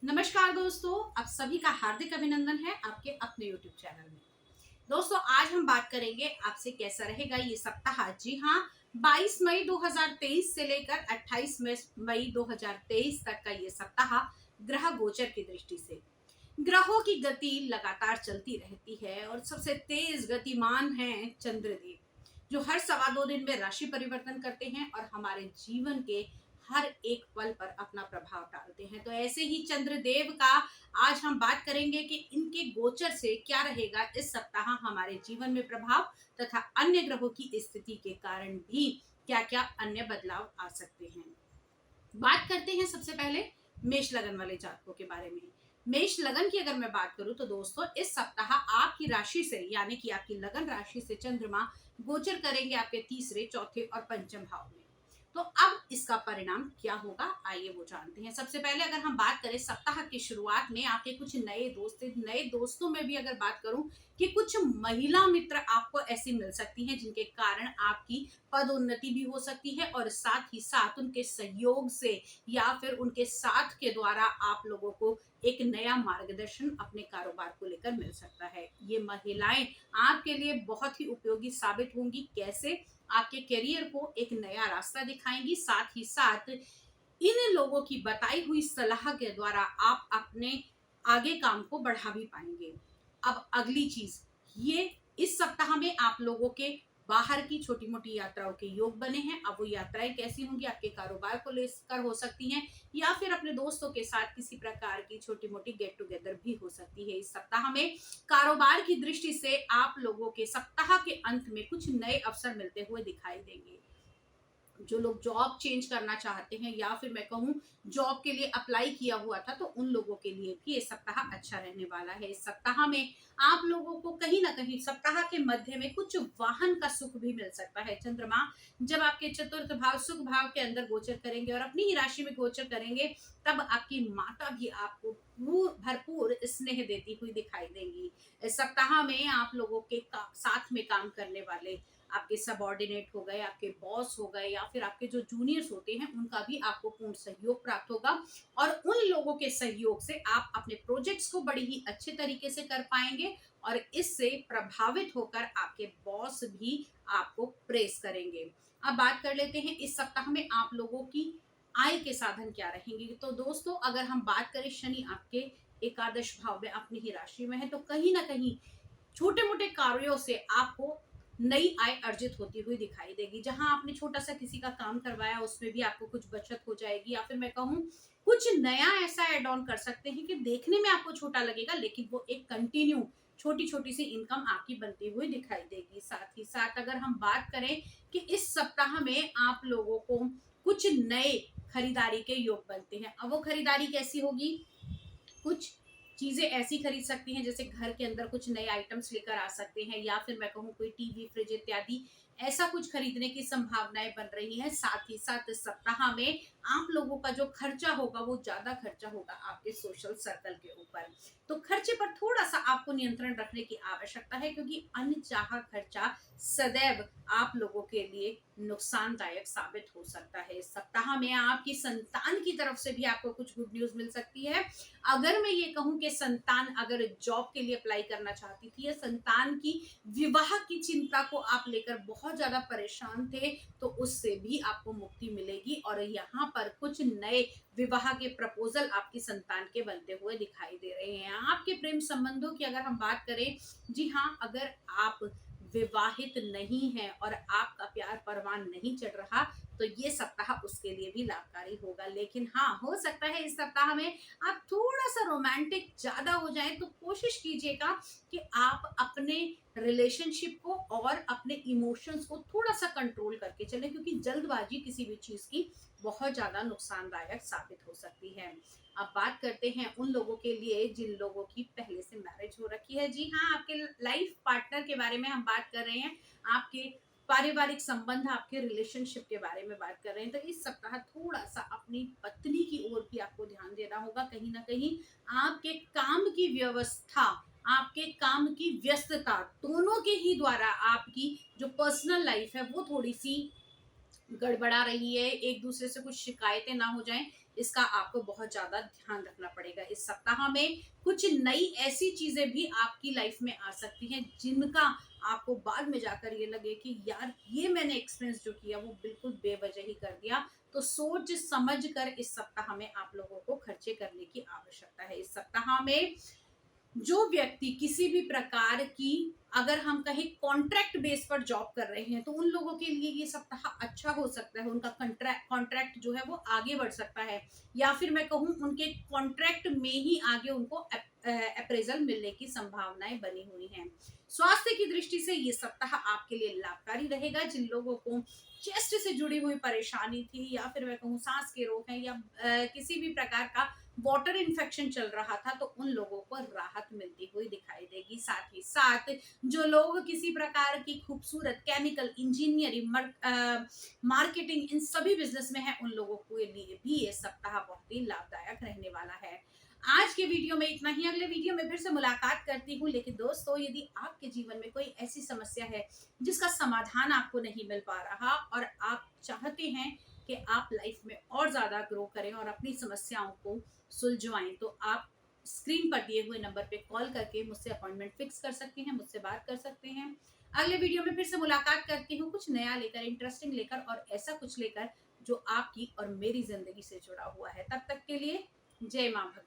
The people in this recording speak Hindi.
नमस्कार दोस्तों, आप सभी का हार्दिक अभिनंदन है आपके अपने YouTube चैनल में। दोस्तों, आज हम बात करेंगे आपसे कैसा रहेगा ये सप्ताह। जी हाँ, 22 मई 2023 से लेकर 28 मई 2023 तक का ये सप्ताह ग्रह गोचर की दृष्टि से। ग्रहों की गति लगातार चलती रहती है और सबसे तेज गतिमान हैं चंद्रदेव, जो हर सवा दो दिन में राशि परिवर्तन करते हैं और हमारे जीवन के हर एक पल पर अपना प्रभाव डालते हैं। तो ऐसे ही चंद्रदेव का आज हम बात करेंगे कि इनके गोचर से क्या रहेगा इस सप्ताह हमारे जीवन में प्रभाव, तथा अन्य ग्रहों की स्थिति के कारण भी क्या क्या अन्य बदलाव आ सकते हैं। बात करते हैं सबसे पहले मेष लगन वाले जातकों के बारे में। मेष लगन की अगर मैं बात करूं तो दोस्तों, इस सप्ताह आपकी राशि से यानी कि आपकी लगन राशि से चंद्रमा गोचर करेंगे आपके तीसरे, चौथे और पंचम भाव में। तो अब इसका परिणाम क्या होगा, आइए वो जानते हैं। सबसे पहले अगर हम बात करें सप्ताह की शुरुआत में आपके कुछ नए दोस्तों में भी अगर बात करूं कि कुछ महिला मित्र आपको ऐसी मिल सकती हैं जिनके कारण आपकी पदोन्नति भी हो सकती है और साथ ही साथ उनके सहयोग से या फिर उनके साथ के द्वारा आप लोगों को एक नया मार्गदर्शन अपने कारोबार को लेकर मिल सकता है। ये महिलाएं आपके लिए बहुत ही उपयोगी साबित होंगी। कैसे? आपके करियर को एक नया रास्ता दिखाएंगी, साथ ही साथ इन लोगों की बताई हुई सलाह के द्वारा आप अपने आगे काम को बढ़ा भी पाएंगे। अब अगली चीज, ये इस सप्ताह में आप लोगों के बाहर की छोटी मोटी यात्राओं के योग बने हैं। अब वो यात्राएं कैसी होंगी, आपके कारोबार को लेकर हो सकती हैं या फिर अपने दोस्तों के साथ किसी प्रकार की छोटी मोटी गेट टुगेदर भी हो सकती है। इस सप्ताह में कारोबार की दृष्टि से आप लोगों के सप्ताह के अंत में कुछ नए अवसर मिलते हुए दिखाई देंगे। जो लोग जॉब चेंज करना चाहते हैं या फिर मैं कहूँ जॉब के लिए अप्लाई किया हुआ था, तो उन लोगों के लिए भी ये सप्ताह अच्छा रहने वाला है। इस सप्ताह में आप लोगों को कहीं ना कहीं सप्ताह के मध्य में कुछ वाहन का सुख भी मिल सकता है। चंद्रमा जब आपके चतुर्थ भाव सुख भाव के अंदर गोचर करेंगे और अपनी ही राशि में गोचर करेंगे, तब आपकी माता भी आपको भरपूर स्नेह देती हुई दिखाई देंगी। इस सप्ताह में आप लोगों के साथ में काम करने वाले आपके सबॉर्डिनेट हो गए, आपके बॉस हो गए या फिर आपके जो जूनियर्स होते हैं, उनका भी आपको पूर्ण सहयोग प्राप्त होगा और उन लोगों के सहयोग से आप अपने प्रोजेक्ट्स को बड़ी ही अच्छे तरीके से कर पाएंगे और इससे प्रभावित होकर आपके बॉस भी आपको प्रेस करेंगे। अब बात कर लेते हैं इस सप्ताह में आप लोगों की आय के साधन क्या रहेंगे। तो दोस्तों, अगर हम बात करें, शनि आपके एकादश भाव में अपनी ही राशि में है, तो कहीं ना कहीं छोटे मोटे कार्यों से आपको नई आय अर्जित होती हुई दिखाई देगी। जहां आपने छोटा सा किसी का काम करवाया, उसमें भी आपको कुछ बचत हो जाएगी या फिर मैं कहूँ कुछ नया ऐसा एड ऑन कर सकते हैं कि देखने में आपको छोटा लगेगा, लेकिन वो एक कंटिन्यू छोटी छोटी सी इनकम आपकी बनती हुई दिखाई देगी। साथ ही साथ अगर हम बात करें कि इस सप्ताह में आप लोगों को कुछ नए खरीदारी के योग बनते हैं। अब वो खरीदारी कैसी होगी? कुछ चीजें ऐसी खरीद सकती हैं, जैसे घर के अंदर कुछ नए आइटम्स लेकर आ सकते हैं या फिर मैं कहूँ कोई टीवी, फ्रिज इत्यादि ऐसा कुछ खरीदने की संभावनाएं बन रही हैं। साथ ही साथ इस सप्ताह में आप लोगों का जो खर्चा होगा वो ज्यादा खर्चा होगा आपके सोशल सर्कल के ऊपर। तो खर्चे पर थोड़ा सा आपको नियंत्रण रखने की आवश्यकता है, क्योंकि अनचाहा खर्चा सदैव आप लोगों के लिए नुकसानदायक साबित हो सकता है। इस सप्ताह में आपकी संतान की तरफ से भी आपको कुछ गुड न्यूज मिल सकती है। अगर मैं ये कहूं कि संतान अगर जॉब के लिए अप्लाई करना चाहती थी या संतान की विवाह की चिंता को आप लेकर बहुत ज्यादा परेशान थे, तो उससे भी आपको मुक्ति मिलेगी और यहाँ पर कुछ नए विवाह के प्रपोजल आपकी संतान के बनते हुए दिखाई दे रहे हैं। आपके प्रेम संबंधों की अगर हम बात करें, जी हाँ, अगर आप विवाहित नहीं है और आपका प्यार परवान नहीं चढ़ रहा, तो ये सप्ताह उसके लिए भी लाभकारी होगा। लेकिन हाँ, हो सकता है इस सप्ताह में आप थोड़ा सा रोमांटिक ज्यादा हो जाए, तो कोशिश कीजिएगा कि आप अपने रिलेशनशिप को और अपने इमोशंस को थोड़ा सा कंट्रोल करके चलें, क्योंकि जल्दबाजी किसी भी चीज की बहुत ज्यादा नुकसानदायक साबित हो सकती है। अब बात करते हैं उन लोगों के लिए जिन लोगों की पहले से मैरिज हो रखी है। जी हाँ, आपके लाइफ पार्टनर के बारे में हम बात कर रहे हैं, आपके पारिवारिक संबंध, आपके रिलेशनशिप के बारे में बात कर रहे हैं। तो इस सप्ताह थोड़ा सा अपनी पत्नी की ओर भी आपको ध्यान देना होगा। कहीं ना कहीं आपके काम की व्यवस्था, आपके काम की व्यस्तता दोनों के ही द्वारा आपकी जो पर्सनल लाइफ है वो थोड़ी सी गड़बड़ा रही है। एक दूसरे से कुछ शिकायतें ना हो जाएं, इसका आपको बहुत ज्यादा ध्यान रखना पड़ेगा। इस सप्ताह में कुछ नई ऐसी चीजें भी आपकी लाइफ में आ सकती हैं जिनका आपको बाद में जाकर ये लगे कि यार ये मैंने एक्सपीरियंस जो किया वो बिल्कुल बेवजह ही कर दिया। तो सोच समझ कर इस सप्ताह में आप लोगों को खर्चे करने की आवश्यकता है। इस सप्ताह में जो व्यक्ति किसी भी प्रकार की, अगर हम कहीं कॉन्ट्रैक्ट बेस पर जॉब कर रहे हैं तो उन लोगों के लिए ये सप्ताह अच्छा हो सकता है। उनका कॉन्ट्रैक्ट जो है वो आगे बढ़ सकता है, या फिर मैं कहूँ उनके कॉन्ट्रैक्ट में ही आगे उनको अप्रेजल मिलने की संभावनाएं बनी हुई हैं। स्वास्थ्य की दृष्टि से ये सप्ताह आपके लिए लाभकारी रहेगा। जिन लोगों को चेस्ट से जुड़ी हुई परेशानी थी, या फिर मैं कहूँ सांस के रोग है, या किसी भी प्रकार का वाटर इन्फेक्शन चल रहा था, तो उन लोगों को राहत मिलती हुई दिखाई देगी। साथ ही साथ जो लोग किसी प्रकार की खूबसूरत केमिकल इंजीनियरिंग, मार्केटिंग, इन सभी बिजनेस में है, उन लोगों के लिए भी ये सप्ताह बहुत ही लाभदायक रहने वाला है। आज के वीडियो में इतना ही। अगले वीडियो में फिर से मुलाकात करती हूँ। लेकिन दोस्तों, यदि आपके जीवन में कोई ऐसी समस्या है जिसका समाधान आपको नहीं मिल पा रहा और आप चाहते हैं कि आप लाइफ में और ज्यादा ग्रो करें और अपनी समस्याओं को सुलझवाएं, तो आप स्क्रीन पर दिए हुए नंबर पे कॉल करके मुझसे अपॉइंटमेंट फिक्स कर सकते हैं, मुझसे बात कर सकते हैं। अगले वीडियो में फिर से मुलाकात करती हूँ, कुछ नया लेकर, इंटरेस्टिंग लेकर, और ऐसा कुछ लेकर जो आपकी और मेरी जिंदगी से जुड़ा हुआ है। तब तक के लिए जय मां भगवती।